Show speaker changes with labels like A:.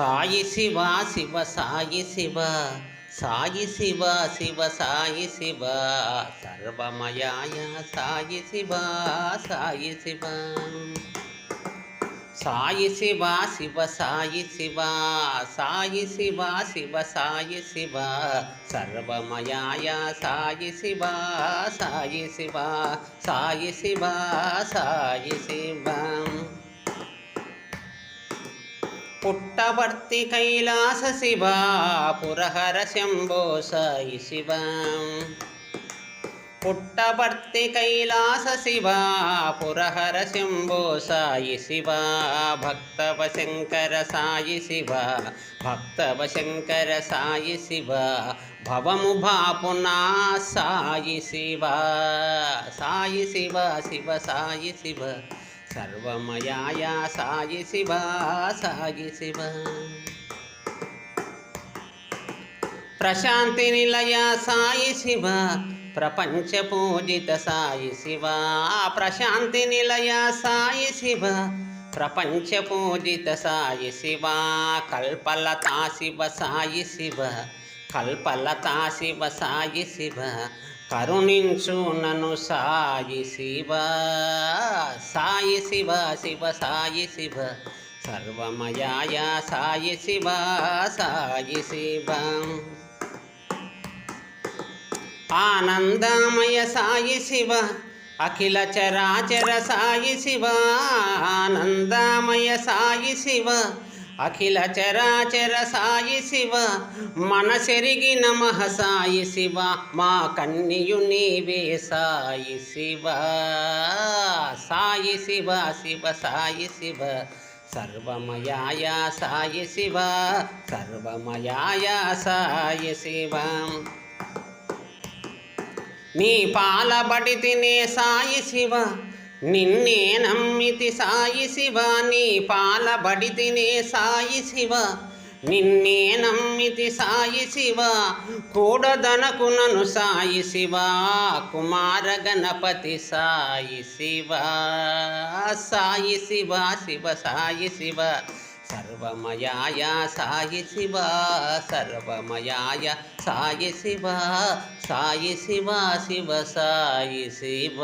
A: సాయి శివ శివ సాయి శివ సాయి శివ శివ సాయి శివ సర్వమయాయ సాయి శివ సాయి శివ సాయి శివ శివ సాయి శివ సాయి శివ శివ సాయి శివ సర్వమయాయ సాయి శివ సాయి శివ సాయి శివ సాయి శివ పుట్టవర్తి కైలాస శివ పురహర శంభో సాయి శివ పుట్టవర్తి కైలాస శివ పురహర శంభో సాయి శివ భక్తవ శంకర సాయి శివ భక్తవ శంకర సాయి శివ భవము భాపునా సాయి శివ సాయి శివ శివ సాయి శివ సర్వమయాయ సాయి శివ సాయి శివ ప్రశాంతి నిలయ సాయి శివ ప్రపంచ పూజిత సాయి శివ ప్రశాంతి నిలయ సాయి శివ ప్రపంచ పూజిత సాయి శివ కల్పలతా శివ సాయి శివ కల్పలతా శివ సాయి శివ కరుణించు నన్ను సాయి శివ సాయి శివ శివ సాయి శివ సర్వమయాయ సాయి శివ సాయి శివ ఆనందమయ సాయి శివ అఖిల చరాచర సాయి శివ ఆనందమయ సాయి శివ అఖిల చరాచర సాయి శివ మనసెరిగి నమః సాయి శివ మా కన్నియు నీవే సాయి శివ సాయి శివ శివ సాయి శివ సర్వమయాయ సాయి శివ సర్వమయాయ సాయి శివ నీ పాలబడితినే సాయి శివ నిన్నే నమ్మితి సాయి శివ నీ పాలబడితినే సాయి శివ నిన్నే నమ్మితి సాయి శివ కూడదనకునను సాయి శివ కుమార గణపతి సాయి శివ సాయి శివ శివ సాయి శివ సర్వమయాయ సాయి శివ సర్వమయాయ సాయి శివ సాయి శివ శివ సాయి శివ